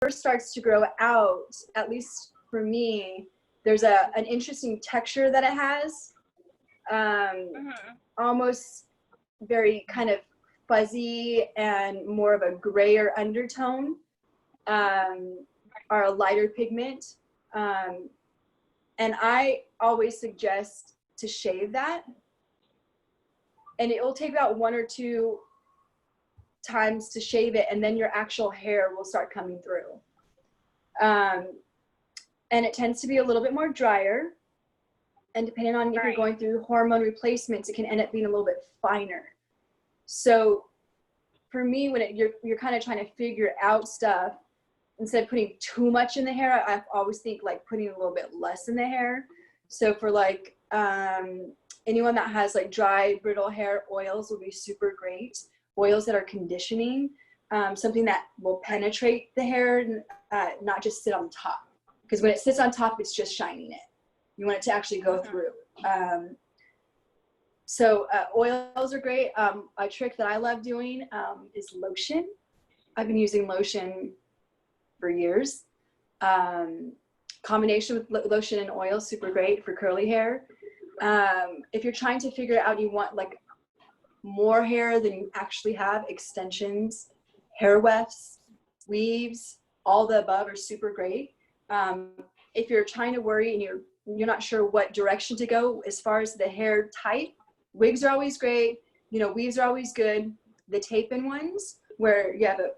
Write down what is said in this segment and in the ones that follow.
first starts to grow out, at least for me, there's an interesting texture that it has. Almost very kind of fuzzy and more of a grayer undertone, or a lighter pigment. And I always suggest to shave that. And it will take about 1 or 2 times to shave it, and then your actual hair will start coming through. And it tends to be a little bit more drier. And depending on if you're going through hormone replacements, it can end up being a little bit finer. So for me, when you're kind of trying to figure out stuff, instead of putting too much in the hair, I always think like putting a little bit less in the hair. So for like anyone that has like dry, brittle hair, oils will be super great. Oils that are conditioning, something that will penetrate the hair, not just sit on top. Because when it sits on top, it's just shining it. You want it to actually go through. So oils are great. A trick that I love doing is lotion. I've been using lotion for years. Combination with lotion and oil, super great for curly hair. If you're trying to figure out, you want like more hair than you actually have, extensions, hair wefts, weaves, all the above are super great. If you're trying to worry and you're not sure what direction to go as far as the hair type, wigs are always great. You know, weaves are always good. The tape-in ones, where you have a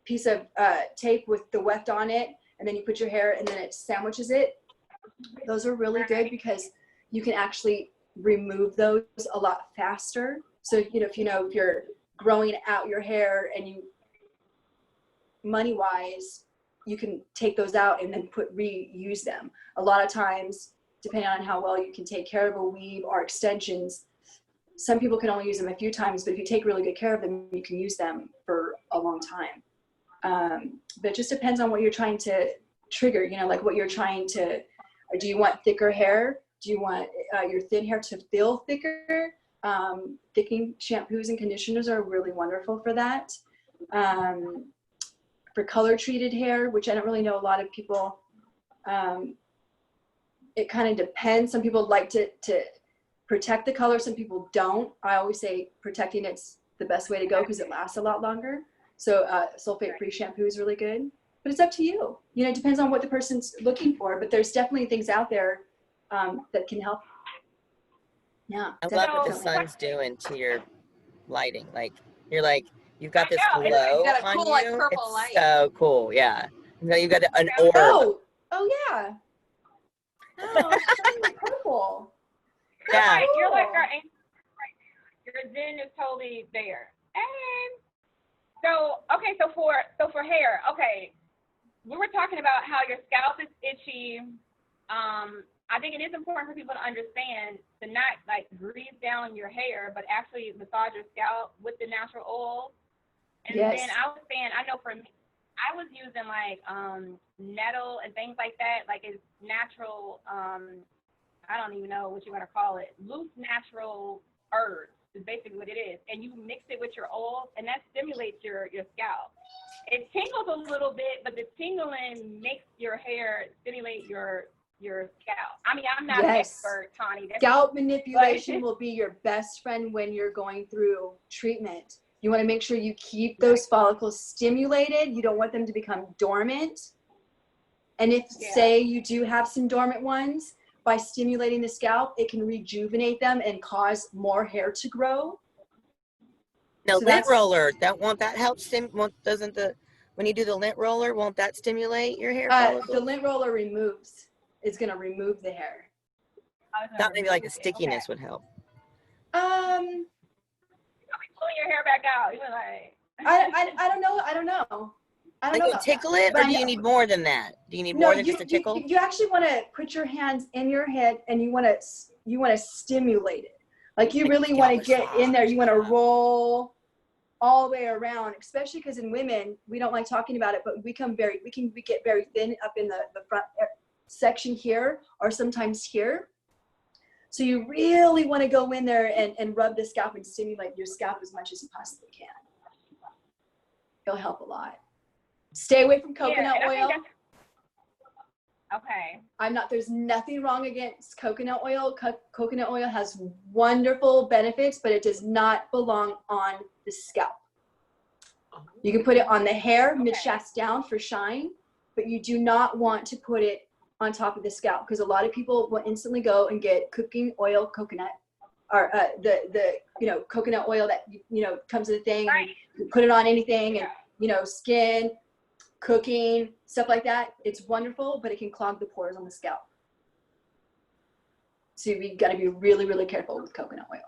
piece of tape with the weft on it, and then you put your hair and then it sandwiches it. Those are really good because you can actually remove those a lot faster. So, if you're growing out your hair and you, money-wise, you can take those out and then reuse them. A lot of times, depending on how well you can take care of a weave or extensions, some people can only use them a few times, but if you take really good care of them, you can use them for a long time. But it just depends on what you're trying to trigger, like what you're trying to, or do you want thicker hair? Do you want your thin hair to feel thicker? Thickening shampoos and conditioners are really wonderful for that. For color treated hair, which I don't really know a lot of people, it kind of depends. Some people like to protect the color, some people don't. I always say protecting it's the best way to go because it lasts a lot longer. So sulfate-free shampoo is really good, but it's up to you. It depends on what the person's looking for, but there's definitely things out there that can help. Yeah, I love what the sun's doing to your lighting. Like you've got this glow got a on cool, you. like, purple it's light. so cool. Yeah. You've got an orb. Oh yeah. Oh, it's shiny purple. Yeah. You're like our angel right now. Your zen is totally there. And so for hair, okay, we were talking about how your scalp is itchy. I think it is important for people to understand to not like grease down your hair, but actually massage your scalp with the natural oil. And then I was saying, I know for me, I was using like nettle and things like that, like it's natural. I don't even know what you want to call it. Loose natural herbs is basically what it is, and you mix it with your oil, and that stimulates your scalp. It tingles a little bit, but the tingling makes your hair stimulate your scalp. I mean, I'm not an expert, Tawny. Scalp manipulation will be your best friend when you're going through treatment. You want to make sure you keep those follicles stimulated. You don't want them to become dormant. And if, say, you do have some dormant ones, by stimulating the scalp, it can rejuvenate them and cause more hair to grow. Now, so lint roller, won't that help? When you do the lint roller, won't that stimulate your hair follicles? The lint roller it's going to remove the hair. Not maybe like the stickiness would help. Pulling your hair back out. You're like, I don't know. I don't know. Tickle it, or do you need more than that? Do you need more than just a tickle? You actually want to put your hands in your head, and you want to stimulate it. Like you really want to get in there. You want to roll all the way around, especially because in women, we don't like talking about it, but we get very thin up in the front section here, or sometimes here. So you really want to go in there and rub the scalp and stimulate your scalp as much as you possibly can. It'll help a lot. Stay away from Yeah, coconut and I think oil. that's okay. There's nothing wrong against coconut oil. Coconut oil has wonderful benefits, but it does not belong on the scalp. You can put it on the hair, mid-shafts down for shine, but you do not want to put it on top of the scalp, because a lot of people will instantly go and get cooking oil coconut, or the coconut oil that comes in a thing. Right. You put it on anything, Yeah. and skin, cooking, stuff like that. It's wonderful, but it can clog the pores on the scalp. So you got to be really, really careful with coconut oil.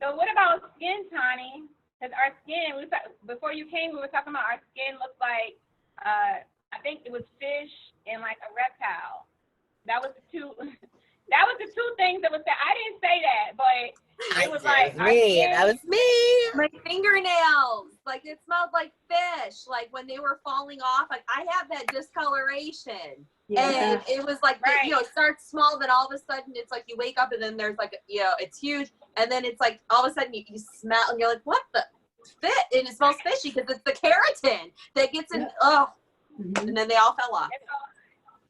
So what about skin, Tawny? Because our skin, before you came, we were talking about our skin looks like, I think it was fish and like a reptile. That was the two things that was said. I didn't say that, but it was like me. That was me. My fingernails, like it smelled like fish. Like when they were falling off, like I have that discoloration. Yeah. And it was like, Right. it starts small, then all of a sudden it's like you wake up and then there's like, it's huge. And then it's like all of a sudden you smell and you're like, what the fit? And it smells fishy because it's the keratin that gets in. And then they all fell off.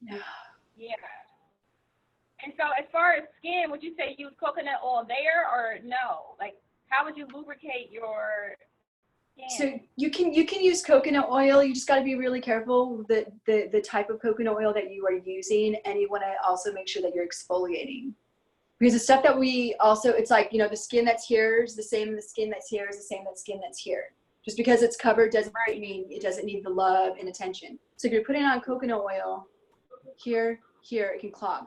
Yeah. And so as far as skin, would you say use coconut oil there or no? Like how would you lubricate your skin? So you can use coconut oil. You just got to be really careful the type of coconut oil that you are using, and you want to also make sure that you're exfoliating, because the stuff that it's like the skin that's here is the same. The skin that's here is the same. That skin that's here. Just because it's covered doesn't mean it doesn't need the love and attention. So if you're putting on coconut oil here, it can clog.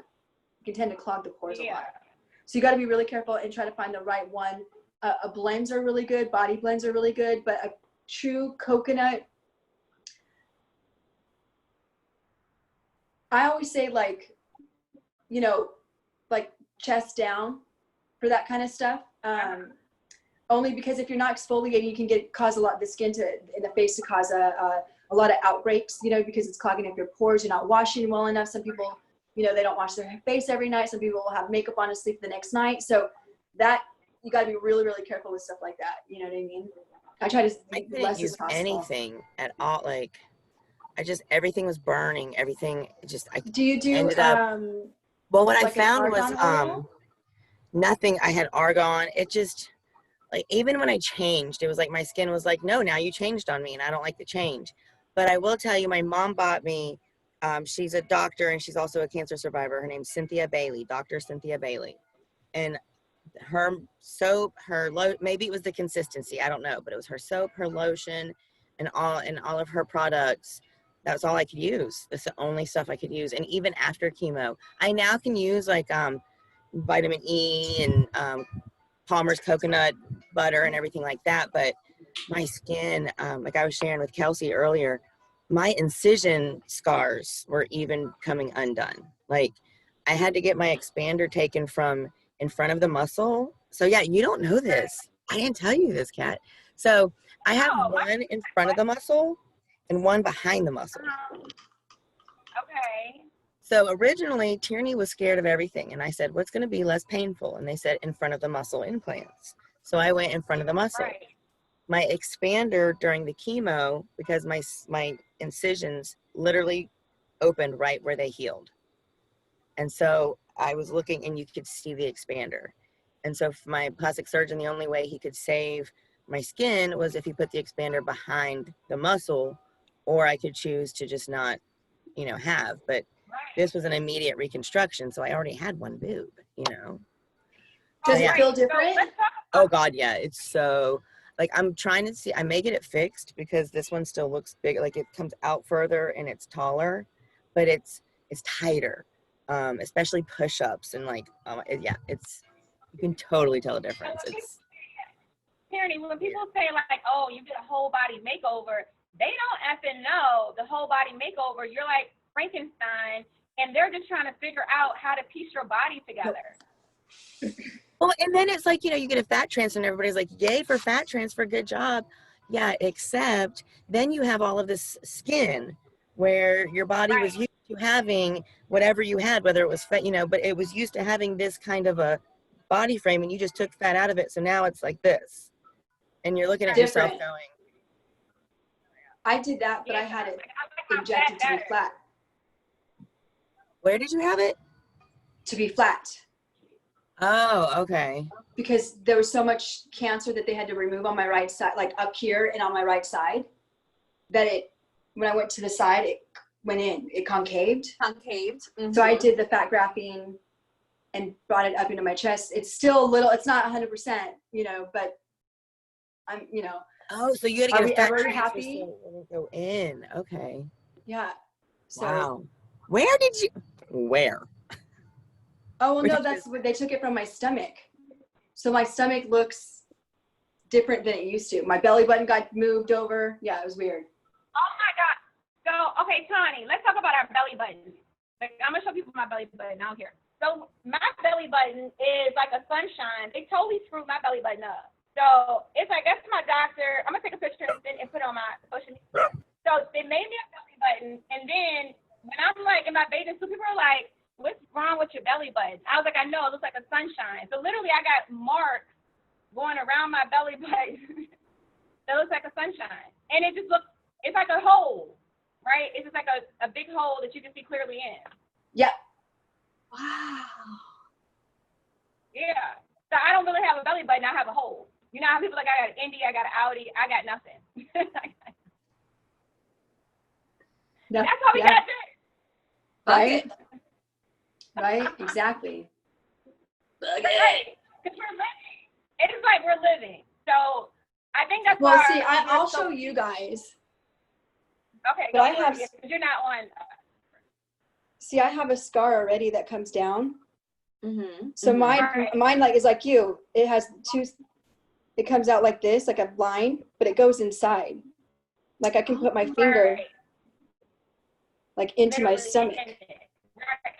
It can tend to clog the pores a lot. So you got to be really careful and try to find the right one. Blends are really good. Body blends are really good, but a true coconut, I always say like chest down for that kind of stuff. Only because if you're not exfoliating, you can cause a lot of the skin in the face to cause a lot of outbreaks, because it's clogging up your pores. You're not washing well enough. Some people, they don't wash their face every night. Some people will have makeup on and sleep the next night. So that, you got to be really, really careful with stuff like that. You know what I mean? I try to I couldn't less use as possible. anything at all. Like, everything was burning. Everything Do you do ended up. Well, what like I found an was argan oil? nothing. I had argan. It just even when I changed, it was like my skin was like, no, now you changed on me, and I don't like the change. But I will tell you, my mom bought me. She's a doctor and she's also a cancer survivor. Her name's Cynthia Bailey, Dr. Cynthia Bailey, and her soap, maybe it was the consistency, I don't know, but it was her soap, her lotion, and all of her products. That was all I could use. That's the only stuff I could use. And even after chemo, I now can use like vitamin E and Palmer's coconut butter and everything like that. But my skin, like I was sharing with Kelsey earlier, my incision scars were even coming undone. Like I had to get my expander taken from in front of the muscle. So yeah, you don't know this. I didn't tell you this, Kat. So I have one in front of the muscle and one behind the muscle. Okay. So originally Tierney was scared of everything. And I said, what's going to be less painful? And they said in front of the muscle implants. So I went in front of the muscle. Right. My expander during the chemo, because my incisions literally opened right where they healed. And so I was looking and you could see the expander. And so for my plastic surgeon, the only way he could save my skin was if he put the expander behind the muscle, or I could choose to just not, have. But this was an immediate reconstruction. So I already had one boob, Does it feel different? Oh God, yeah. It's so, like, I'm trying to see, I may get it fixed because this one still looks big. Like it comes out further and it's taller, but it's tighter, especially push-ups and like, you can totally tell the difference. It's Tierney, when people say like, oh, you get a whole body makeover, they don't effing know the whole body makeover. You're like Frankenstein, and they're just trying to figure out how to piece your body together. well, and then it's like, you get a fat transfer and everybody's like, yay for fat transfer, good job. Yeah, except then you have all of this skin where your body was used to having whatever you had, whether it was fat, but it was used to having this kind of a body frame, and you just took fat out of it. So now it's like this. And you're looking at yourself going, I did that, but I Yeah, had it like, I like how injected to be better. flat. Where did you have it? To be flat. Oh, okay. Because there was so much cancer that they had to remove on my right side, like up here and on my right side, that when I went to the side, it went in, it concaved. Concaved. So I did the fat grafting and brought it up into my chest. It's still a little, it's not 100%, you know, but I'm, you know. Oh, so you had to Are get a we fat ever transfer happy? so it wouldn't go in. Okay. Yeah. So, Wow. Where did you? Where? oh, well, Where no, did you- that's what they took it from my stomach. So my stomach looks different than it used to. My belly button got moved over. Yeah, it was weird. Oh my God. So, okay, Tawny, let's talk about our belly button. Like, I'm gonna show people my belly button out here. So my belly button is like a sunshine. They totally screwed my belly button up. So it's like, that's my doctor. I'm gonna take a picture and put it on my social media. So they made me a belly button, and then when I'm like in my bathing suit, people are like, "What's wrong with your belly button?" I was like, "I know, it looks like a sunshine." So literally, I got marks going around my belly button that looks like a sunshine, and it just looks, it's like a hole, right? It's just like a big hole that you can see clearly in. Yeah. Wow. Yeah. So I don't really have a belly button. I have a hole. You know how people like, I got an Indy, I got an Audi, I got nothing. No, That's how we yeah. got this. Right? Right? Exactly. Right. Because we're living. It is like we're living. So I think that's Well, why. see, I'll we're so- show you guys. Okay. but go I for have- it, because you're not on. See, I have a scar already that comes down. Mm-hmm. So Right. mine like is like you. It has two. It comes out like this, like a line, but it goes inside. Like I can put my finger Right. like into my Literally stomach. in it. Right.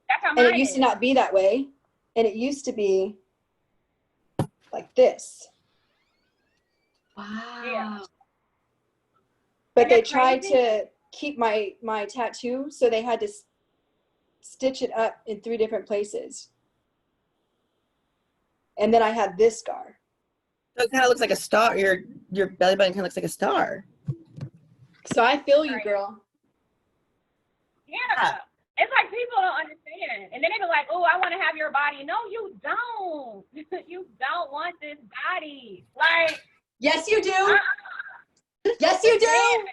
That's how And mine it used is. to not be that way. And it used to be like this. Wow. Yeah. But Isn't they that tried crazy? to keep my tattoo, so they had to stitch it up in 3 different places. And then I had this scar. So it kind of looks like a star. Your belly button kind of looks like a star. So I feel you, Right. girl. Yeah. It's like people don't understand. And then they be like, "Oh, I want to have your body." No, you don't. You don't want this body. Like, Yes, you do. uh-uh. Yes, you do. Man.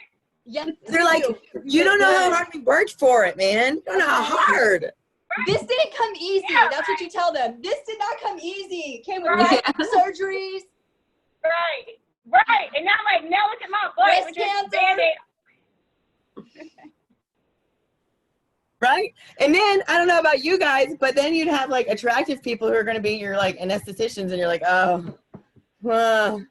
Yes, They're like, you don't know how hard we worked for it, man. You don't know how hard. This didn't come easy. Yeah, That's what you tell them. This did not come easy. It came with Right. surgeries. Right. Right. And now, like, now look at my butt Breast with this cancer. Band-Aid. Right? And then I don't know about you guys, but then you'd have like attractive people who are going to be your like anestheticians, and you're like, oh, well,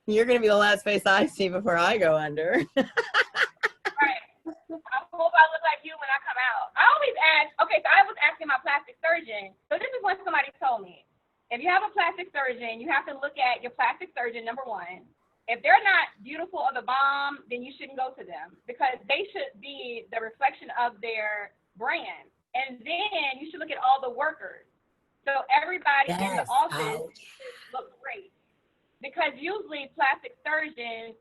you're going to be the last face I see before I go under. Right. I hope I look like you when I come out. I always ask, okay, so I was asking my plastic surgeon. So this is what somebody told me. If you have a plastic surgeon, you have to look at your plastic surgeon, number one. If they're not beautiful or the bomb, then you shouldn't go to them, because they should be the reflection of their brand. And then you should look at all the workers. So everybody in the office should look great. Because usually plastic surgeons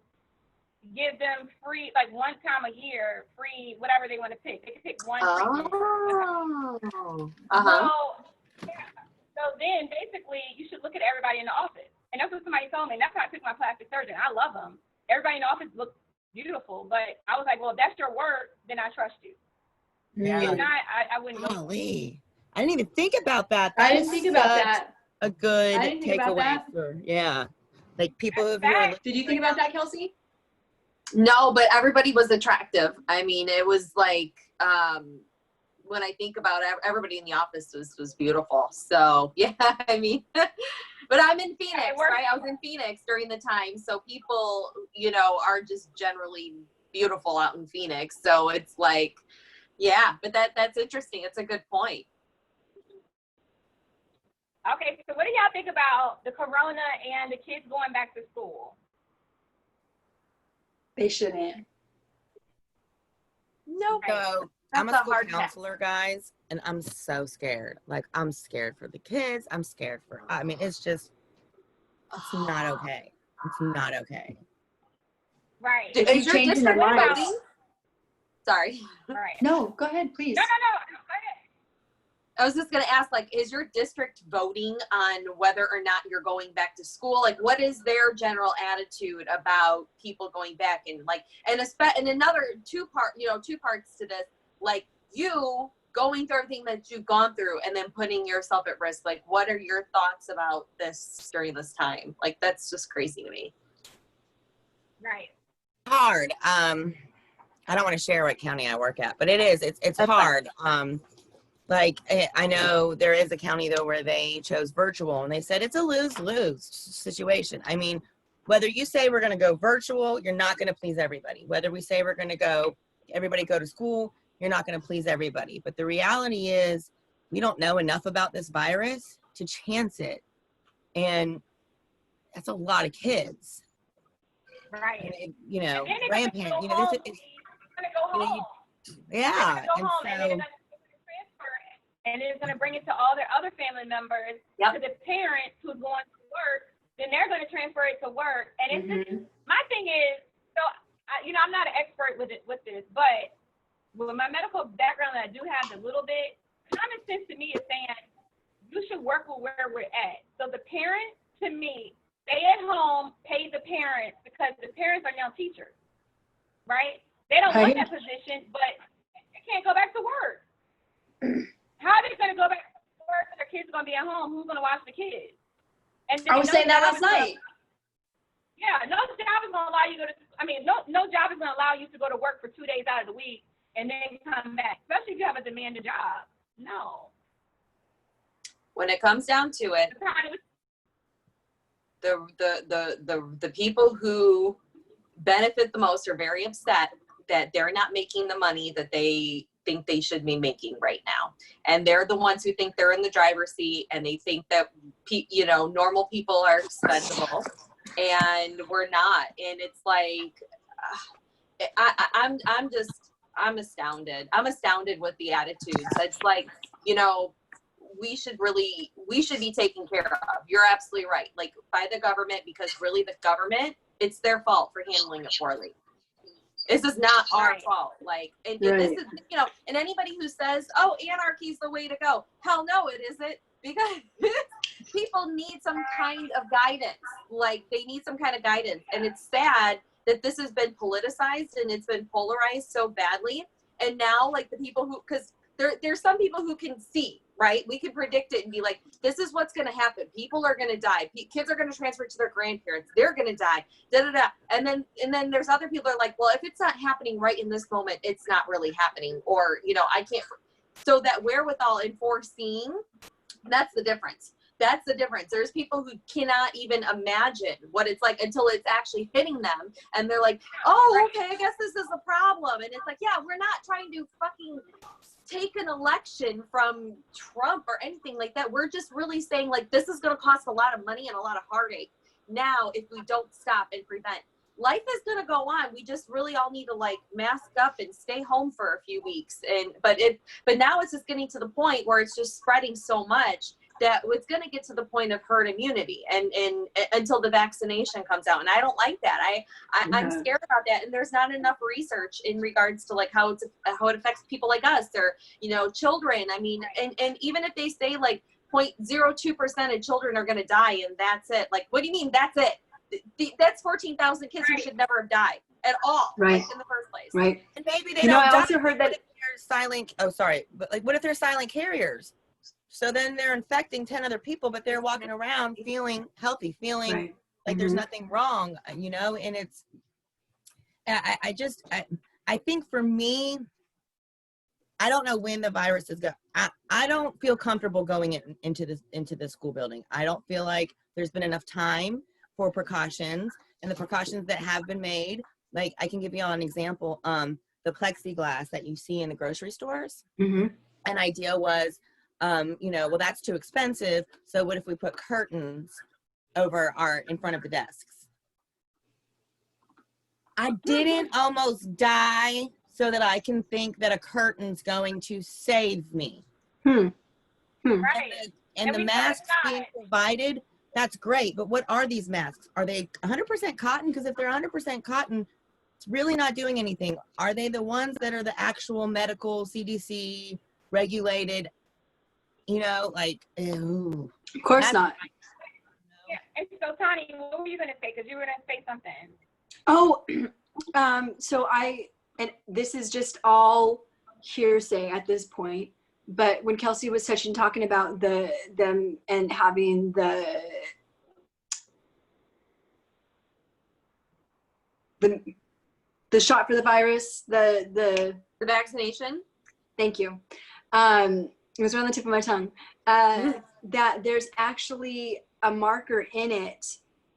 give them free, like one time a year, free whatever they want to pick. They can pick one treatment. Oh. So, yeah. So then basically you should look at everybody in the office. And that's what somebody told me. And that's how I picked my plastic surgeon. I love them. Everybody in the office looks beautiful. But I was like, well, if that's your work, then I trust you. Yeah. If not, I wouldn't go. Golly. I didn't even think about that. I That didn't is think about such that. a good I didn't think about takeaway that. for, yeah. Like people who Facts. Did you think about that, Kelsey? No, but everybody was attractive. I mean, it was like, when I think about it, everybody in the office was beautiful. So yeah, I mean, but I'm in Phoenix, right? I was in Phoenix during the time. So people, you know, are just generally beautiful out in Phoenix. So it's like, yeah, but that's interesting. It's a good point. Okay, so what do y'all think about the corona and the kids going back to school? They shouldn't. No, So I'm That's a a school hard pass. counselor, guys, and I'm so scared. Like, I'm scared for the kids. I'm scared for, I mean, it's just, it's not okay. It's not okay. Right. Are you Is your changing their district minds? voting? Sorry. Right. No, go ahead, please. No. Go ahead. I was just going to ask, like, is your district voting on whether or not you're going back to school? Like, what is their general attitude about people going back? And like, and another two parts to this, like you going through everything that you've gone through and then putting yourself at risk. Like, what are your thoughts about this during this time? Like, that's just crazy to me. Right. Hard. I don't want to share what county I work at, but it's hard. Like, I know there is a county though where they chose virtual and they said it's a lose-lose situation. I mean, whether you say we're going to go virtual, you're not going to please everybody. Whether we say we're going to everybody go to school, you're not going to please everybody. But the reality is we don't know enough about this virus to chance it. And that's a lot of kids. Right. And you know, And then grandparents, it's gonna go home. yeah. Go home, And and then so, it's gonna transfer it, and it's gonna bring it to all their other family members. Yep. To the parent who's going to work, then they're going to transfer it to work. And it's just, my thing is, so I'm not an expert with this, but with my medical background that I do have a little bit, common sense to me is saying you should work with where we're at. So the parent, to me, stay at home, pay the parents, because the parents are now teachers, right? They don't want that position, but they can't go back to work. How are they going to go back to work if their kids are going to be at home? Who's going to watch the kids? And I was saying that last night. Yeah, no job is going to allow you to go to, no job is going to allow you to go to work for 2 days out of the week and then come back, especially if you have a demanding job. No. When it comes down to it, the people who benefit the most are very upset that they're not making the money that they think they should be making right now. And they're the ones who think they're in the driver's seat and they think that, normal people are expendable and we're not. And it's like, I'm astounded. I'm astounded with the attitudes. It's like, we should be taken care of. You're absolutely right. Like, by the government, because really the government, it's their fault for handling it poorly. This is not our fault. Like, and this is, and anybody who says, oh, anarchy is the way to go. Hell no, it isn't, because people need some kind of guidance. Like, they need some kind of guidance. And it's sad that this has been politicized and it's been polarized so badly. And now, like, the people who, because there's some people who can see, right? We can predict it and be like, this is what's going to happen. People are going to die. Kids are going to transfer to their grandparents. They're going to die. Da, da, da. And then there's other people that are like, well, if it's not happening right in this moment, it's not really happening. Or, I can't. So that wherewithal in foreseeing, that's the difference. That's the difference. There's people who cannot even imagine what it's like until it's actually hitting them. And they're like, oh, okay, I guess this is the problem. And it's like, yeah, we're not trying to fucking take an election from Trump or anything like that. We're just really saying, like, this is going to cost a lot of money and a lot of heartache now if we don't stop and prevent. Life is going to go on. We just really all need to, like, mask up and stay home for a few weeks. But now it's just getting to the point where it's just spreading so much that it's going to get to the point of herd immunity and until the vaccination comes out. And I don't like that. I'm scared about that. And there's not enough research in regards to, like, how it affects people like us or, children. I mean, and even if they say, like, 0.02% of children are going to die and that's it. Like, what do you mean that's it? That's 14,000 kids who should never have died at all, right, like, in the first place. Right. And maybe they don't I die. also heard that what if they're silent carriers? So then they're infecting 10 other people, but they're walking around feeling healthy, feeling like there's nothing wrong, and it's, I think for me, I don't know when the virus is going. I don't feel comfortable going into the school building. I don't feel like there's been enough time for precautions, and the precautions that have been made, like, I can give you an example. The plexiglass that you see in the grocery stores. An idea was, well, that's too expensive. So what if we put curtains in front of the desks? I didn't almost die so that I can think that a curtain's going to save me. Right. And the masks being provided, that's great. But what are these masks? Are they 100% cotton? Because if they're 100% cotton, it's really not doing anything. Are they the ones that are the actual medical CDC regulated? You know, like, ew. Of course not. Yeah. And so, Tawny, what were you going to say? Because you were going to say something. Oh, and this is just all hearsay at this point, but when Kelsey was talking about them and having the shot for the virus, the vaccination. Thank you. It was right on the tip of my tongue. That there's actually a marker in it,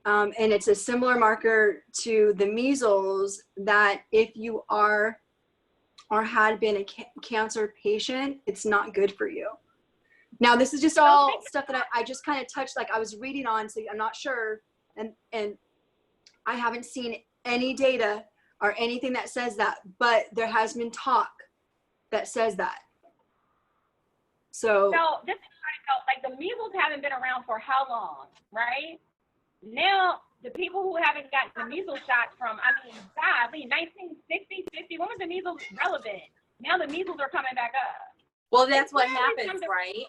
and it's a similar marker to the measles, that if you are or had been a cancer patient, it's not good for you. Now, this is just all stuff that I just kind of touched, like I was reading on, so I'm not sure, and I haven't seen any data or anything that says that, but there has been talk that says that. So this is like the measles haven't been around for how long, right? Now, the people who haven't gotten the measles shots from, 1960s, 50s, when was the measles relevant? Now the measles are coming back up. Well, that's what happens, right?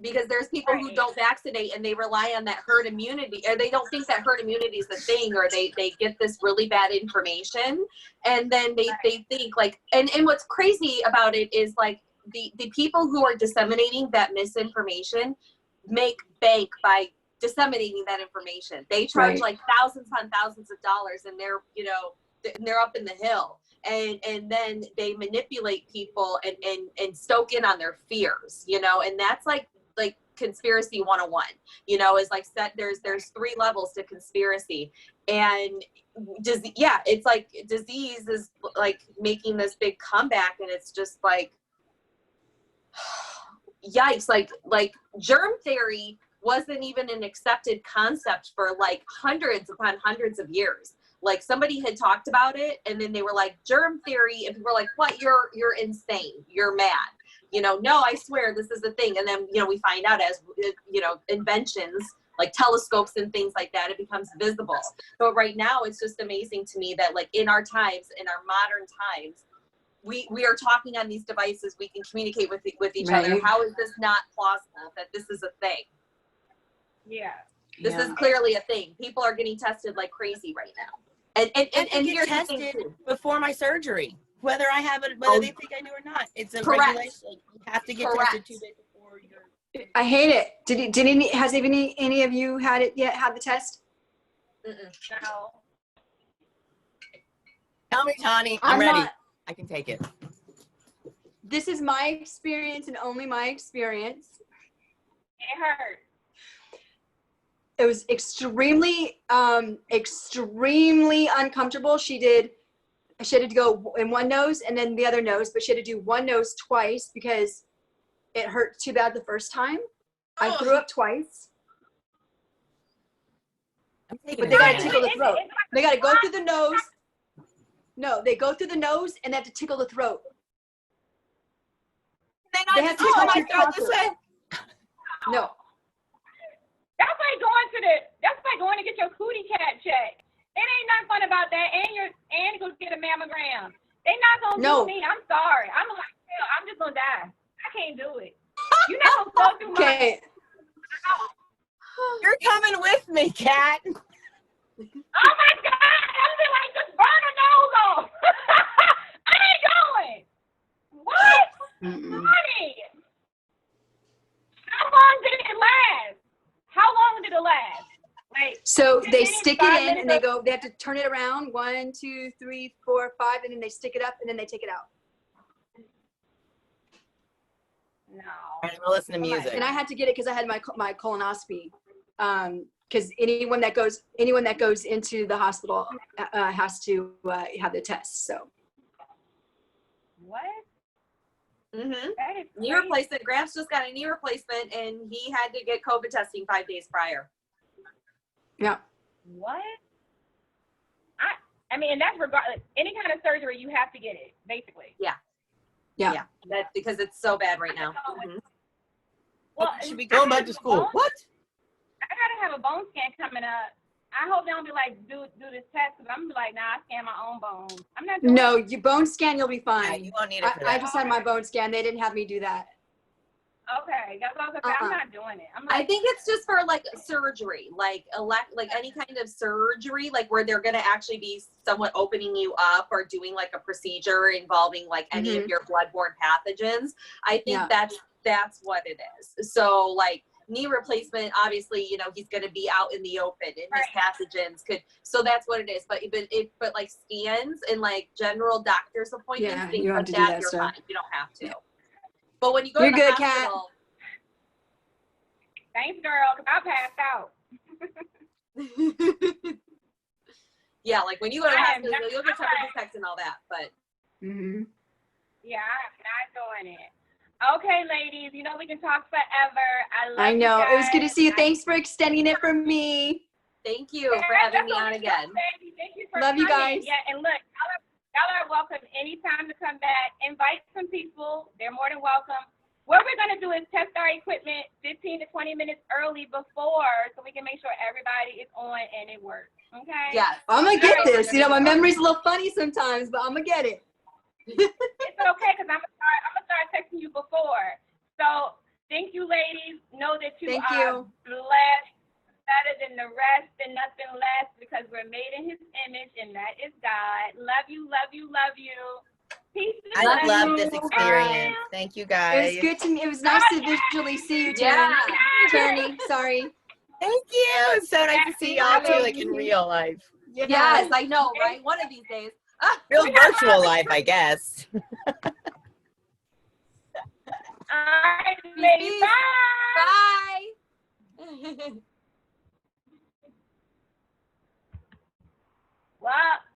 Because there's people who don't vaccinate and they rely on that herd immunity, or they don't think that herd immunity is the thing, or they get this really bad information, and then they think like, and what's crazy about it is like the people who are disseminating that misinformation make bank by disseminating that information. They charge like thousands upon thousands of dollars, and they're, you know, they're up in the hill, and then they manipulate people and stoke in on their fears, you know, and that's like conspiracy 101, you know, is like there's 3 levels to conspiracy, and it's like disease is like making this big comeback, and it's just like yikes. Like germ theory wasn't even an accepted concept for like hundreds upon hundreds of years. Like somebody had talked about it, and then they were like, germ theory, and people were like, what, you're insane, you're mad, you know. No, I swear this is a thing. And then, you know, we find out as, you know, inventions like telescopes and things like that, it becomes visible. But right now it's just amazing to me that like in our times, in our modern times, we are talking on these devices, we can communicate with each other. How is this not plausible that this is a thing? Yeah. This is clearly a thing. People are getting tested like crazy right now. And get tested before my surgery, whether I have it, whether they think I do or not. It's a regulation. You have to get tested 2 days before your. I hate it. Has any of you had it yet? Had the test? No. Tell me, Tawny. I'm ready. I can take it. This is my experience and only my experience. It hurt. It was extremely uncomfortable. She had to go in one nose and then the other nose, but she had to do one nose twice because it hurt too bad the first time. I threw up twice. But they got to tickle the throat. They got to go through the nose. No, they go through the nose and they have to tickle the throat. They have to touch your throat this way. No. That's like going to get your cootie cat checked. It ain't nothing fun about that. And go get a mammogram. They not gonna do me. I'm sorry. I'm like, I'm just gonna die. I can't do it. You're not gonna go through my. Okay. You're coming with me, Kat. Oh my God! I'm like, just burn her nose off. I ain't going. What? Honey. How long did it last? How long did it last? Like, so they stick it in and they have to turn it around 1, 2, 3, 4, 5, and then they stick it up and then they take it out. No. All right, we'll listen to music. And I had to get it because I had my colonoscopy. Because anyone that goes into the hospital has to have the test. So. What? Mm-hmm. Knee replacement. Gramps just got a knee replacement, and he had to get COVID testing 5 days prior. Yeah. What? I mean, and that's regardless. Any kind of surgery, you have to get it, basically. Yeah. That's because it's so bad right now. Mm-hmm. Well, should be going back to school. What? I gotta have a bone scan coming up I hope they don't be like, do this test, because I'm like, nah, I scan my own bones. I'm not doing No, it. you bone scan, you'll be Yeah, fine. you won't need it for I that. just had my bone scan. They didn't have me do that. Okay, that's what I was gonna say. I'm not doing it. I'm I like, think it's just for like surgery, like any kind of surgery, like where they're gonna actually be somewhat opening you up or doing like a procedure involving like any of your bloodborne pathogens. I think that's what it is. So like knee replacement, obviously, you know, he's gonna be out in the open and his pathogens could, so that's what it is. But like scans and like general doctor's appointments, things you don't have like to do that, that you're stuff. fine. You don't have to. But when you go You're to the good, Kat. hospital, thanks, girl, because I passed out. yeah, like when you go to the I am hospital, not- you'll get temperature checks and all that. But Yeah, I'm not doing it. Okay, ladies, you know we can talk forever. I love I know. you guys. It was good to see you. Thanks for extending it for me. thank you for having me on again. Thank you for Love you coming. guys. Yeah, and look, y'all are welcome anytime to come back. Invite some people. They're more than welcome. What we're going to do is test our equipment 15 to 20 minutes early before so we can make sure everybody is on and it works. Okay? Yes. I'm going to get this. You know, my memory's a little funny sometimes, but I'm going to get it. It's okay because I'm gonna start texting you before. So thank you, ladies. Know that you are blessed, better than the rest, and nothing less, because we're made in His image, and that is God. Love you, love you, love you. Peace. And I love this you. experience. Thank you guys. It was good to me. It was nice to visually see you, Yeah. Tierney. Sorry. Thank you. It's so nice to see y'all too, like in real life. Yes, I know, right? One of these days. Real virtual life, I guess. all right, ladies. Peace. Bye. Bye. Well.